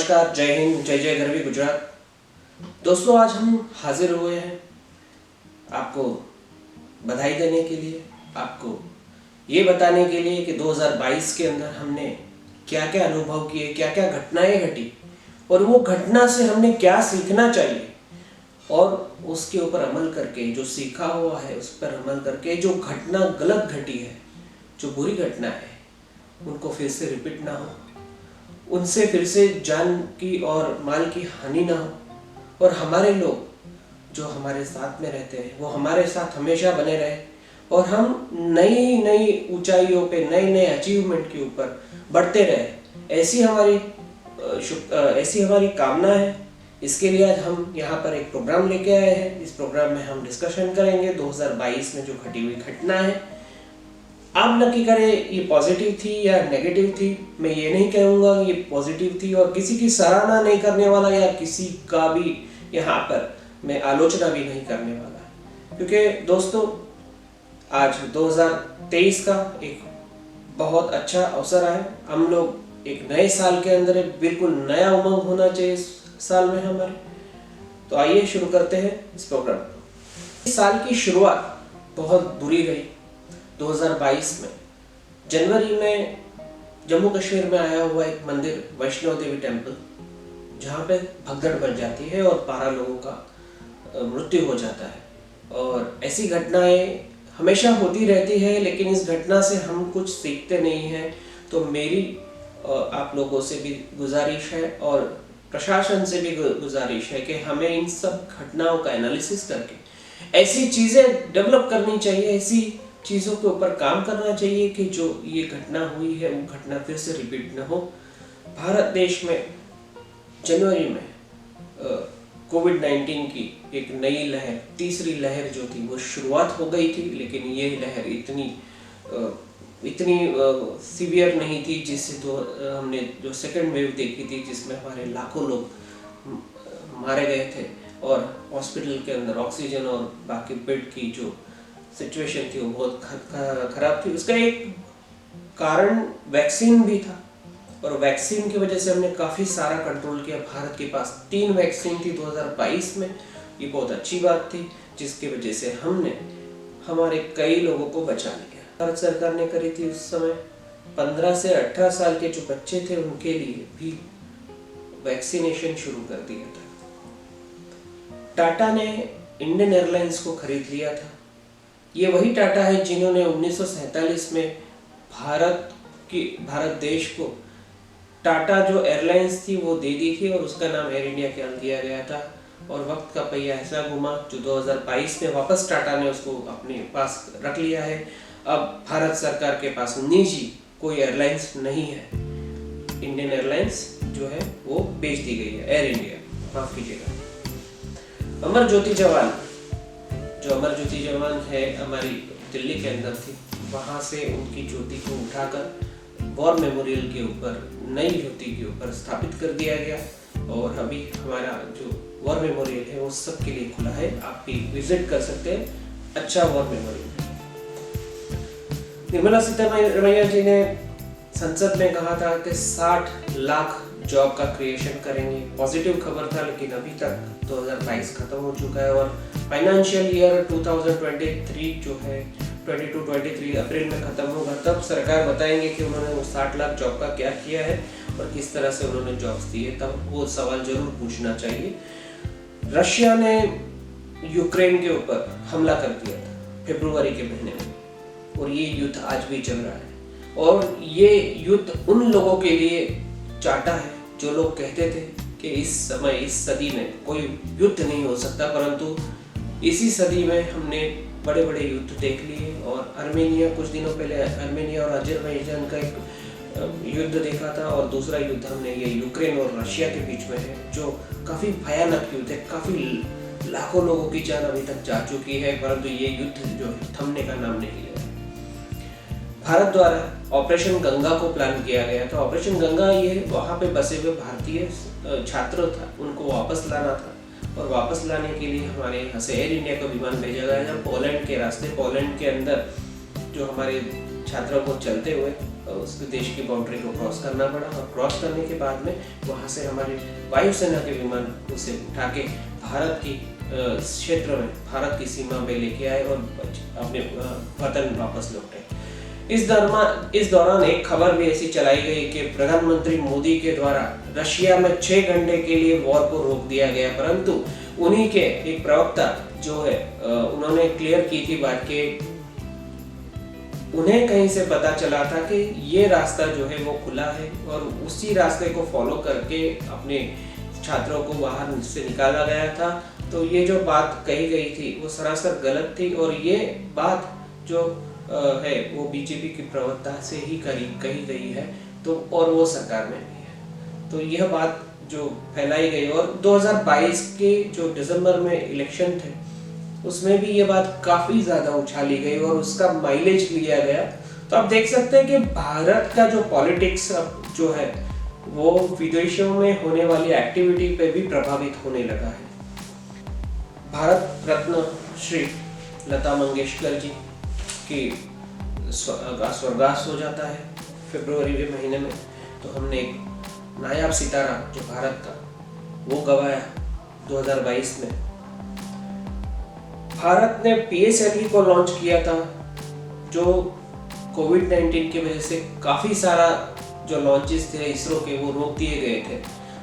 नमस्कार, जय हिंद, जय जय गरवी गुजरात। दोस्तों, आज हम हाजिर हुए हैं आपको बधाई देने के लिए, आपको ये बताने के लिए कि 2022 के अंदर हमने क्या क्या अनुभव किए, क्या क्या घटनाएं घटी और वो घटना से हमने क्या सीखना चाहिए और उसके ऊपर अमल करके जो सीखा हुआ है उस पर अमल करके जो घटना गलत घटी है, जो बुरी घटना है, उनको फिर से रिपीट ना हो, उनसे फिर से जान की और माल की हानि ना हो और हमारे लोग जो हमारे साथ में रहते हैं वो हमारे साथ हमेशा बने रहे और हम नई नई ऊंचाइयों पे, नए नए अचीवमेंट के ऊपर बढ़ते रहे। ऐसी हमारी कामना है। इसके लिए आज हम यहाँ पर एक प्रोग्राम लेके आए हैं। इस प्रोग्राम में हम डिस्कशन करेंगे 2022 में जो घटी हुई घटना है। आप नक्की करें ये पॉजिटिव थी या नेगेटिव थी। मैं ये नहीं कहूँगा ये पॉजिटिव थी और किसी की सराहना नहीं करने वाला या किसी का भी यहाँ पर मैं आलोचना भी नहीं करने वाला, क्योंकि दोस्तों आज 2023 का एक बहुत अच्छा अवसर है। हम लोग एक नए साल के अंदर एक बिल्कुल नया उमंग होना चाहिए इस साल में हमारे। तो आइए शुरू करते हैं इस प्रोग्राम को। इस साल की शुरुआत बहुत बुरी रही। 2022 में जनवरी में जम्मू कश्मीर में आया हुआ एक मंदिर वैष्णो देवी टेम्पल, जहाँ पे भगदड़ बढ़ जाती है और 12 लोगों का मृत्यु हो जाता है। और ऐसी घटनाएं हमेशा होती रहती है, लेकिन इस घटना से हम कुछ सीखते नहीं हैं। तो मेरी आप लोगों से भी गुजारिश है और प्रशासन से भी गुजारिश है कि हमें इन सब घटनाओं का एनालिसिस करके ऐसी चीज़ें डेवलप करनी चाहिए, ऐसी चीज़ों के ऊपर काम करना चाहिए कि जो ये घटना हुई है वो घटना फिर से रिपीट न हो। भारत देश में जनवरी में कोविड-19 की एक नई लहर, तीसरी लहर जो थी वो शुरुआत हो गई थी, लेकिन ये लहर इतनी सीवियर नहीं थी जिससे तो हमने जो सेकंड वेव देखी थी जिसमें हमारे लाखों लोग मारे गए थे और हॉस्पिटल के अंदर ऑक्सीजन और बाकी बेड की जो सिचुएशन थी वो बहुत खराब थी। उसका एक कारण वैक्सीन भी था और वैक्सीन की वजह से हमने काफ़ी सारा कंट्रोल किया। भारत के पास 3 वैक्सीन थी 2022 में। ये बहुत अच्छी बात थी जिसकी वजह से हमने हमारे कई लोगों को बचा लिया। भारत सरकार ने करी थी उस समय 15 से 18 साल के जो बच्चे थे उनके लिए भी वैक्सीनेशन शुरू कर दिया था। टाटा ने इंडियन एयरलाइंस को खरीद लिया था। ये वही टाटा है जिन्होंने 1947 में भारत देश को टाटा जो एयरलाइंस थी वो दे दी थी और उसका नाम एयर इंडिया कर दिया गया था। और वक्त का पहिया ऐसा घुमा जो 2022 में वापस टाटा ने उसको अपने पास रख लिया है। अब भारत सरकार के पास निजी कोई एयरलाइंस नहीं है। इंडियन एयरलाइंस जो है वो बेच दी गई है, एयर इंडिया, माफ कीजिएगा। अमर ज्योति जवान है हमारी दिल्ली के अंदर थी, वहाँ से उनकी ज्योति को उठाकर वॉर मेमोरियल के ऊपर, नई ज्योति के ऊपर स्थापित कर दिया गया और अभी हमारा जो वॉर मेमोरियल है वो सबके लिए खुला है। आप भी विजिट कर सकते हैं। अच्छा वॉर मेमोरियल है। निर्मला सीतारमण जी ने संसद में कहा था कि 60 लाख जॉब का क्रिएशन करेंगे। पॉजिटिव खबर था, लेकिन अभी तक 2022 खत्म हो चुका है और फाइनेंशियल ईयर 2023 जो है 22-23 अप्रैल में खत्म होगा। तब सरकार बताएंगे कि उन्होंने वो 60 लाख जॉब का क्या किया है और किस तरह से उन्होंने जॉब्स दिए। तब वो सवाल जरूर पूछना चाहिए। रशिया ने यूक्रेन के ऊपर हमला कर दिया था फरवरी के महीने में और ये युद्ध आज भी चल रहा है। और ये युद्ध उन लोगों के लिए चाटा है जो लोग कहते थे कि इस समय, इस सदी में कोई युद्ध नहीं हो सकता, परंतु इसी सदी में हमने बड़े बड़े युद्ध देख लिए। और आर्मेनिया, कुछ दिनों पहले आर्मेनिया और अजरबैजान का एक युद्ध देखा था और दूसरा युद्ध हमने ये यूक्रेन और रशिया के बीच में है जो काफ़ी भयानक युद्ध है। काफ़ी लाखों लोगों की जान अभी तक जा चुकी है, परंतु ये युद्ध जो थमने का नाम नहीं ले रहा। भारत द्वारा ऑपरेशन गंगा को प्लान किया गया था। ऑपरेशन गंगा ये वहाँ पे बसे हुए भारतीय छात्र था, उनको वापस लाना था और वापस लाने के लिए हमारे यहाँ से एयर इंडिया का विमान भेजा गया था पोलैंड के रास्ते। पोलैंड के अंदर जो हमारे छात्रों को चलते हुए उस देश की बाउंड्री को क्रॉस करना पड़ा, और क्रॉस करने के बाद में वहाँ से हमारे वायुसेना के विमान उसे उठा के भारत की क्षेत्र में, भारत की सीमा में लेके आए और अपने वतन वापस लौटे। इस दौरान एक खबर भी ऐसी चलाई गई कि प्रधानमंत्री मोदी के द्वारा रशिया में 6 घंटे के लिए वॉर को रोक दिया गया, परंतु उन्हीं के एक प्रवक्ता जो है उन्होंने क्लियर की थी बात के उन्हें कहीं से पता चला था कि ये रास्ता जो है वो खुला है, और उसी रास्ते को फॉलो करके अपने छात्रों को बाहर से निकाला गया था। तो ये जो बात कही गई थी वो सरासर गलत थी, और ये बात जो है वो बीजेपी की प्रवक्ता से ही कही गई है, तो और वो सरकार में भी है। तो यह बात जो फैलाई गई, और 2022 के जो दिसंबर में इलेक्शन थे उसमें भी ये बात काफी ज्यादा उछाली गई और उसका माइलेज लिया गया। तो आप देख सकते हैं कि भारत का जो पॉलिटिक्स जो है वो विदेशों में होने वाली एक्टिविटी पे भी प्रभावित होने लगा है। भारत रत्न श्री लता मंगेशकर जी की स्वर्गवास हो जाता है फरवरी के महीने में, तो हमने एक नायाब सितारा जो भारत का वो गवाया 2022 में। भारत ने PSLV को लॉन्च किया था, जो कोविड-19 की वजह से काफी सारा जो लॉन्चेस थे इसरो के वो रोक दिए गए थे,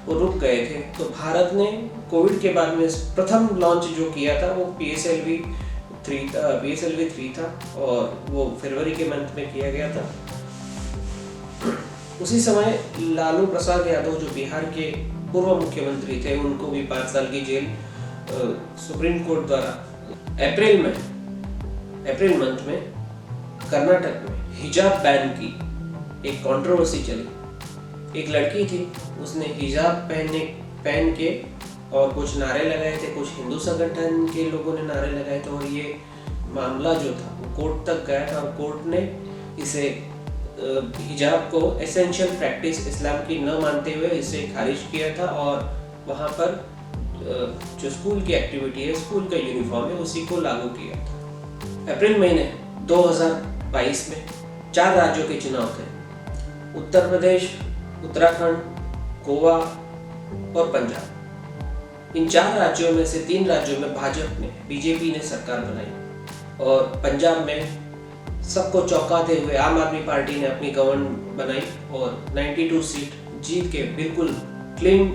वो रुक गए थे। तो भारत ने कोविड के बाद में प्रथम लॉन्च जो किया था वो PSLV 3 था, और वो फरवरी के मंथ में किया गया था। उसी समय लालू प्रसाद यादव जो बिहार के पूर्व मुख्यमंत्री थे, उनको भी 5 साल की जेल सुप्रीम कोर्ट द्वारा अप्रैल मंथ में कर्नाटक में हिजाब बैन की एक कंट्रोवर्सी चली। एक लड़की थी, उसने हिजाब पहन के और कुछ नारे लगाए थे, कुछ हिंदू संगठन के लोगों ने नारे लगाए थे, और ये मामला जो था वो कोर्ट तक गया था, और कोर्ट ने इसे हिजाब को एसेंशियल प्रैक्टिस इस्लाम की न मानते हुए इसे खारिज किया था, और वहाँ पर जो स्कूल की एक्टिविटी है, स्कूल का यूनिफॉर्म है, उसी को लागू किया था। अप्रैल महीने 2022 में 4 राज्यों के चुनाव थे, उत्तर प्रदेश, उत्तराखंड, गोवा और पंजाब। इन 4 राज्यों में से 3 राज्यों में बीजेपी ने सरकार बनाई, और पंजाब में सबको चौंकाते हुए आम आदमी पार्टी ने अपनी गवर्नमेंट बनाई और 92 सीट जीत के बिल्कुल क्लीन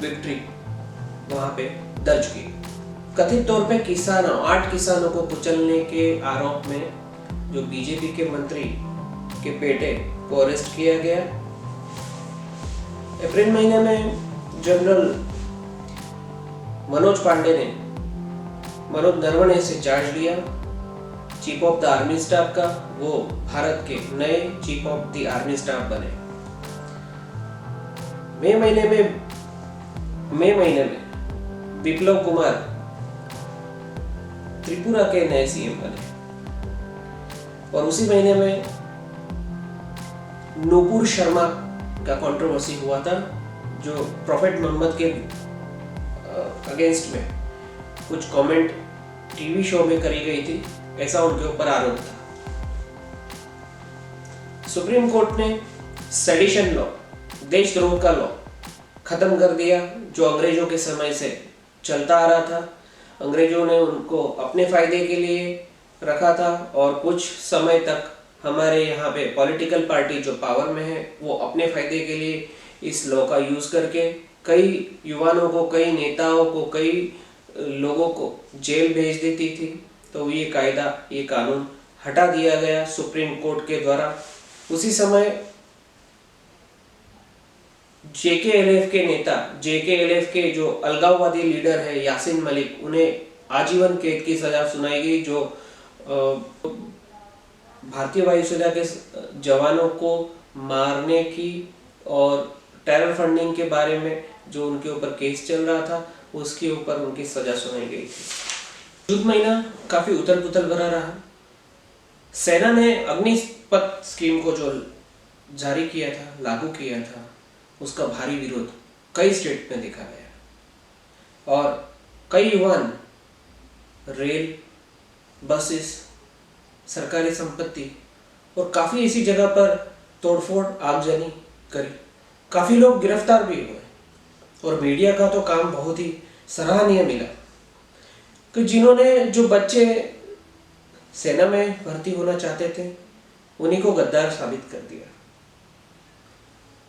विक्ट्री वहां पे दर्ज की। कथित तौर पे 8 किसानों को कुचलने के आरोप में जो बीजेपी के मंत्री के बेटे को अरेस्ट किया गया। अप्रैल महीने में जनरल मनोज नरवणे से चार्ज लिया chief of the army staff का। वो भारत के नए chief of the army staff बने। मई महीने में विप्लव कुमार त्रिपुरा के नए सीएम बने, और उसी महीने में नूपुर शर्मा का कंट्रोवर्सी हुआ था, जो प्रॉफेट मोहम्मद के अगेंस्ट में कुछ कमेंट टीवी शो में करी गई थी, ऐसा उनके ऊपर आरोप था। सुप्रीम कोर्ट ने सेडिशन लॉ, देशद्रोह का लॉ खत्म कर दिया, जो अंग्रेजों के समय से चलता आ रहा था। अंग्रेजों ने उनको अपने फायदे के लिए रखा था, और कुछ समय तक हमारे यहाँ पे पॉलिटिकल पार्टी जो पावर में है वो अपने फायदे के लिए इस लॉ का यूज करके कई युवाओं को, कई नेताओं को, कई लोगों को जेल भेज देती थी। तो ये कानून हटा दिया गया सुप्रीम कोर्ट के द्वारा। उसी समय जेकेएलएफ के जो अलगाववादी लीडर है यासीन मलिक, उन्हें आजीवन कैद की सजा सुनाई गई, जो भारतीय वायुसेना के जवानों को मारने की और टेरर फंडिंग के बारे में जो उनके ऊपर केस चल रहा था, उसके ऊपर उनकी सजा सुनाई गई थी। जून महीना काफी उथल पुथल भरा रहा। सेना ने अग्निपथ स्कीम को जो जारी किया था, लागू किया था, उसका भारी विरोध कई स्टेट में देखा गया, और कई युवान रेल, बसेस, सरकारी संपत्ति और काफ़ी ऐसी जगह पर तोड़फोड़ आगजनी करी, काफ़ी लोग गिरफ्तार भी हुए। और मीडिया का तो काम बहुत ही सराहनीय मिला कि जिन्होंने जो बच्चे सेना में भर्ती होना चाहते थे उन्हीं को गद्दार साबित कर दिया,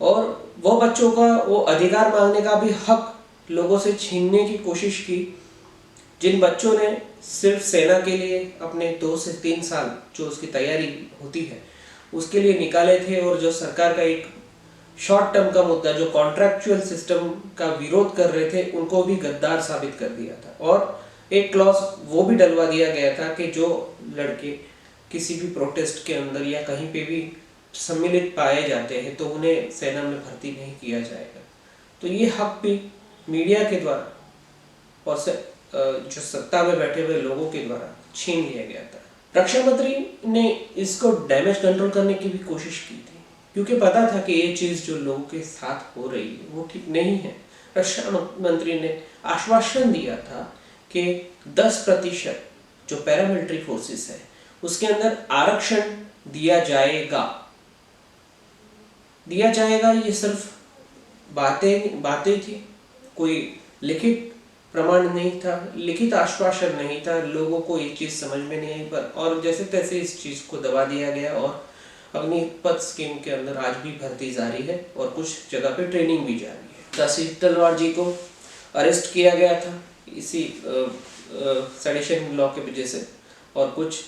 और वो बच्चों का वो अधिकार मांगने का भी हक लोगों से छीनने की कोशिश की, जिन बच्चों ने सिर्फ सेना के लिए अपने 2 से 3 साल जो उसकी तैयारी होती है उसके लिए निकाले थे, और जो सरकार का एक शॉर्ट टर्म का मुद्दा जो कॉन्ट्रैक्चुअल सिस्टम का विरोध कर रहे थे उनको भी गद्दार साबित कर दिया था। और एक क्लॉज वो भी डलवा दिया गया था कि जो लड़के किसी भी प्रोटेस्ट के अंदर या कहीं पे भी सम्मिलित पाए जाते हैं तो उन्हें सेना में भर्ती नहीं किया जाएगा। तो ये हक भी मीडिया के द्वारा और जो सत्ता में बैठे हुए लोगों के द्वारा छीन लिया गया था। रक्षा मंत्री ने इसको डैमेज कंट्रोल करने की भी कोशिश की थी, क्योंकि पता था कि ये चीज़ जो लोगों के साथ हो रही है वो ठीक नहीं है। रक्षा मंत्री ने आश्वासन दिया था कि 10% जो पैरामिलिट्री फोर्सेस है उसके अंदर आरक्षण दिया जाएगा। ये सिर्फ बातें थी, कोई लिखित प्रमाण नहीं था, लिखित आश्वासन नहीं था। लोगों को ये चीज़ समझ में नहीं आई पर और जैसे तैसे इस चीज़ को दबा दिया गया, और अग्निपथ स्कीम के अंदर आज भी भर्ती जारी है और कुछ जगह पे ट्रेनिंग भी जारी है। तहसील तलवार जी को अरेस्ट किया गया था इसी सेडिशन लॉ के वजह से, और कुछ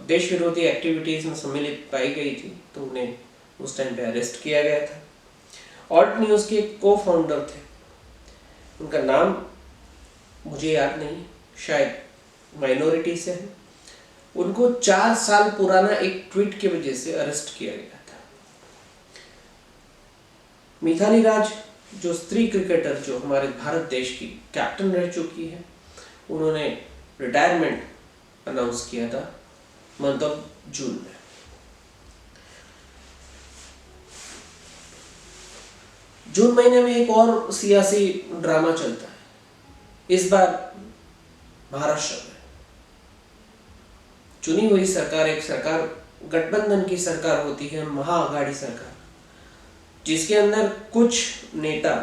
देश विरोधी एक्टिविटीज़ में सम्मिलित पाई गई थी तो उन्हें उस टाइम पे अरेस्ट किया गया था। ऑल्ट न्यूज़ के को फाउंडर थे, उनका नाम मुझे याद नहीं, शायद माइनॉरिटी से है। उनको 4 साल पुराना एक ट्वीट की वजह से अरेस्ट किया गया था। मिथाली राज जो स्त्री क्रिकेटर जो हमारे भारत देश की कैप्टन रह चुकी है, उन्होंने रिटायरमेंट अनाउंस किया था मंथ ऑफ जून में। जून महीने में एक और सियासी ड्रामा चलता है, इस बार महाराष्ट्र में चुनी हुई सरकार, एक सरकार गठबंधन की सरकार होती है, महाआघाड़ी सरकार, जिसके अंदर कुछ नेता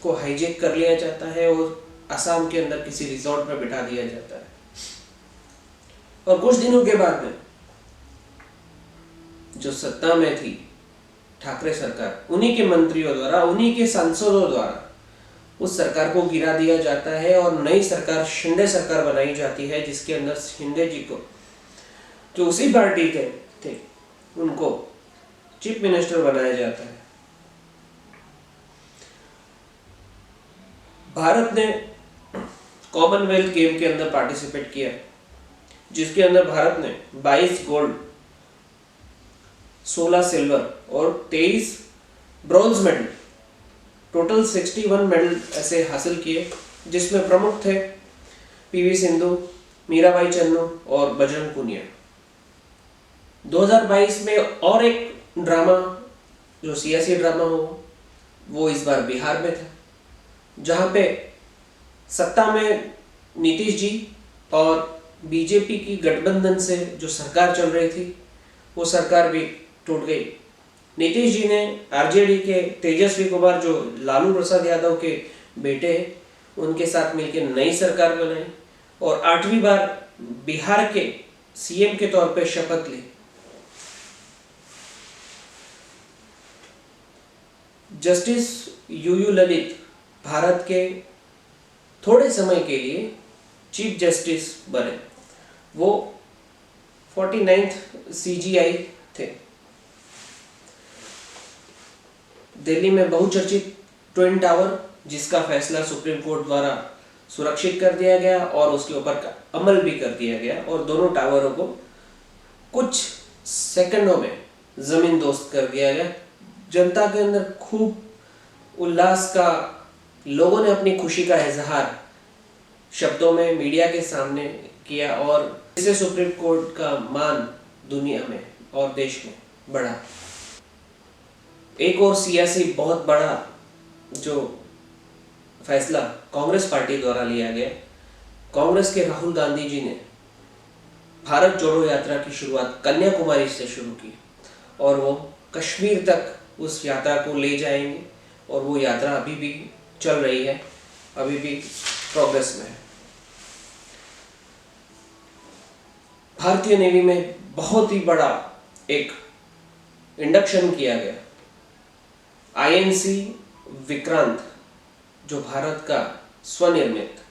को हाईजैक कर लिया जाता है और असम के अंदर किसी रिजॉर्ट में बिठा दिया जाता है। और कुछ दिनों के बाद में जो सत्ता में थी ठाकरे सरकार, उन्हीं के मंत्रियों द्वारा, उन्हीं के सांसदों द्वारा उस सरकार को गिरा दिया जाता है और नई सरकार शिंदे सरकार बनाई जाती है, जिसके अंदर शिंदे जी को जो उसी पार्टी के थे उनको चीफ मिनिस्टर बनाया जाता है। भारत ने कॉमनवेल्थ गेम के अंदर पार्टिसिपेट किया, जिसके अंदर भारत ने 22 गोल्ड, 16 सिल्वर और 23 ब्रॉन्ज मेडल, टोटल 61 मेडल ऐसे हासिल किए, जिसमें प्रमुख थे पीवी सिंधु, मीराबाई चन्नू और बजरंग पुनिया। 2022 में और एक ड्रामा जो सियासी ड्रामा हो वो इस बार बिहार में था, जहां पे सत्ता में नीतीश जी और बीजेपी की गठबंधन से जो सरकार चल रही थी वो सरकार भी टूट गई। नीतीश जी ने आरजेडी के तेजस्वी कुमार जो लालू प्रसाद यादव के बेटे हैं उनके साथ मिलकर नई सरकार बनाई और 8वीं बार बिहार के सीएम के तौर पे शपथ ली। जस्टिस यूयू ललित भारत के थोड़े समय के लिए चीफ जस्टिस बने। वो 49th CJI थे। दिल्ली में बहुचर्चित ट्विन टावर, जिसका फैसला सुप्रीम कोर्ट द्वारा सुरक्षित कर दिया गया और उसके ऊपर का अमल भी कर दिया गया और दोनों टावरों को कुछ सेकंडों में जमीन दोस्त कर दिया गया। जनता के अंदर खूब उल्लास का, लोगों ने अपनी खुशी का इजहार शब्दों में मीडिया के सामने किया और इससे सुप्रीम कोर्ट का मान दुनिया में और देश में बढ़ा। एक और सियासी बहुत बड़ा जो फैसला कांग्रेस पार्टी द्वारा लिया गया, कांग्रेस के राहुल गांधी जी ने भारत जोड़ो यात्रा की शुरुआत कन्याकुमारी से शुरू की और वो कश्मीर तक उस यात्रा को ले जाएंगे और वो यात्रा अभी भी चल रही है, अभी भी प्रोग्रेस में है। भारतीय नेवी में बहुत ही बड़ा एक इंडक्शन किया गया। आईएनसी विक्रांत जो भारत का स्वनिर्मित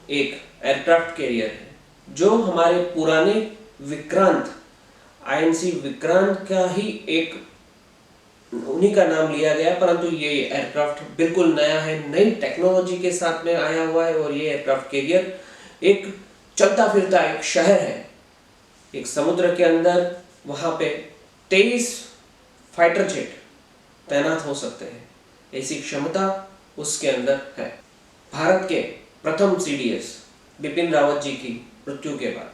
एक एयरक्राफ्ट कैरियर है, जो हमारे पुराने विक्रांत आईएनसी विक्रांत का ही एक उन्हीं का नाम लिया गया, परंतु ये एयरक्राफ्ट बिल्कुल नया है, नई टेक्नोलॉजी के साथ में आया हुआ है। और ये एयरक्राफ्ट कैरियर एक चलता फिरता एक शहर है, एक समुद्र के अंदर वहां पे 23 फाइटर जेट तैनात हो सकते हैं, ऐसी क्षमता उसके अंदर है। भारत के प्रथम सीडीएस बिपिन रावत जी की मृत्यु के बाद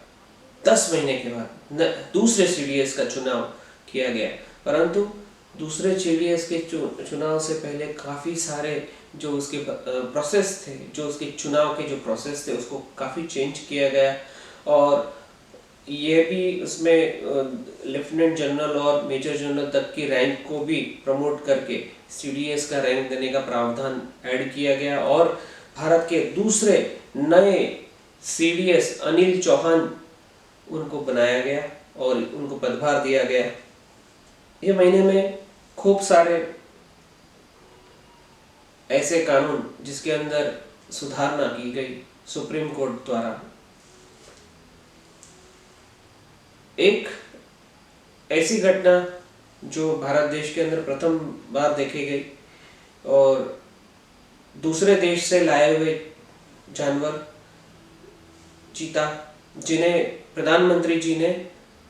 10 महीने के बाद दूसरे सीडीएस का चुनाव किया गया, परंतु दूसरे सीडीएस के चुनाव से पहले काफ़ी सारे जो उसके प्रोसेस थे, जो उसके चुनाव के जो प्रोसेस थे, उसको काफ़ी चेंज किया गया। और ये भी उसमें लेफ्टिनेंट जनरल और मेजर जनरल तक की रैंक को भी प्रमोट करके सीडीएस का रैंक देने का प्रावधान ऐड किया गया। और भारत के दूसरे नए सीडीएस अनिल चौहान उनको बनाया गया और उनको पदभार दिया गया। ये महीने में खूब सारे ऐसे कानून जिसके अंदर सुधारना की गई सुप्रीम कोर्ट द्वारा। एक ऐसी घटना जो भारत देश के अंदर प्रथम बार देखी गई और दूसरे देश से लाए हुए जानवर चीता, जिन्हें प्रधानमंत्री जी ने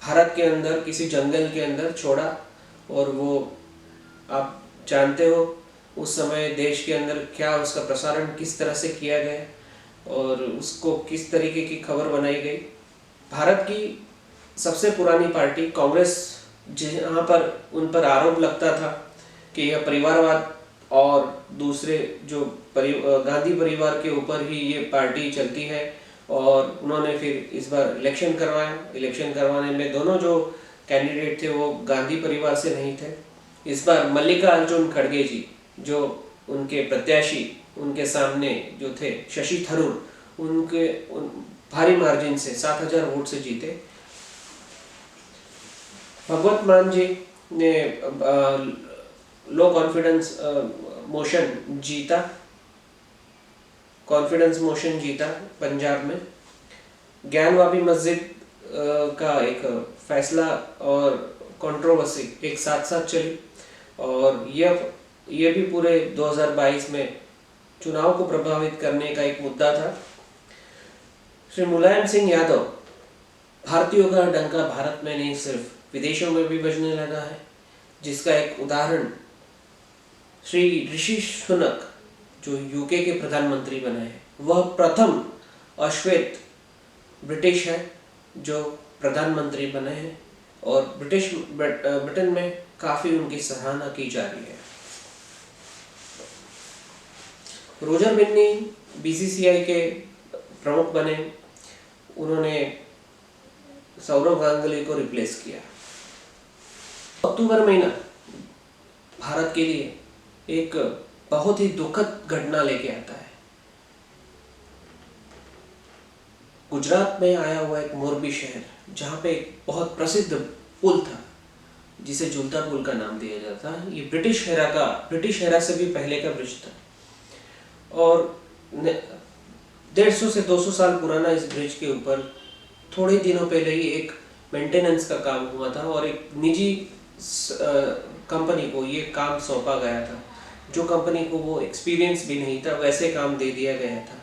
भारत के अंदर किसी जंगल के अंदर छोड़ा, और वो आप जानते हो उस समय देश के अंदर क्या उसका प्रसारण किस तरह से किया गया और उसको किस तरीके की खबर बनाई गई। भारत की सबसे पुरानी पार्टी कांग्रेस, जहाँ पर उन पर आरोप लगता था कि यह परिवारवाद और दूसरे जो गांधी परिवार के ऊपर ही ये पार्टी चलती है, और उन्होंने फिर इस बार इलेक्शन करवाया। इलेक्शन करवाने में दोनों जो कैंडिडेट थे वो गांधी परिवार से नहीं थे। इस बार मल्लिकार्जुन खड़गे जी जो उनके प्रत्याशी उनके सामने जो थे शशि थरूर, उनके भारी मार्जिन से 7,000 वोट से जीते। भगवत मान जी ने लो कॉन्फिडेंस मोशन जीता, कॉन्फिडेंस मोशन जीता पंजाब में। ज्ञानवापी मस्जिद का एक फैसला और कंट्रोवर्सी एक साथ साथ चली, और यह भी पूरे 2022 में चुनाव को प्रभावित करने का एक मुद्दा था। श्री मुलायम सिंह यादव, भारतीयों का डंका भारत में नहीं सिर्फ विदेशों में भी बजने लगा है, जिसका एक उदाहरण श्री ऋषि सुनक जो यूके के प्रधानमंत्री बने हैं, वह प्रथम अश्वेत ब्रिटिश है जो प्रधानमंत्री बने हैं, और ब्रिटेन में काफ़ी उनकी सराहना की जा रही है। रोजर बिन्नी बीसीसीआई के प्रमुख बने, उन्होंने सौरव गांगुली को रिप्लेस किया। अक्टूबर महीना भारत के लिए एक बहुत ही दुखद घटना लेके आता है। गुजरात में आया हुआ एक मोरबी शहर, जहाँ पे एक बहुत प्रसिद्ध पुल था जिसे झूलता पुल का नाम दिया जाता है। ये ब्रिटिश एरा से भी पहले का ब्रिज था, और 150 से 200 साल पुराना इस ब्रिज के ऊपर थोड़े दिनों पहले ही एक मेंटेनेंस का काम हुआ था, और एक निजी कंपनी को ये काम सौंपा गया था, जो कंपनी को वो एक्सपीरियंस भी नहीं था, वैसे काम दे दिया गया था।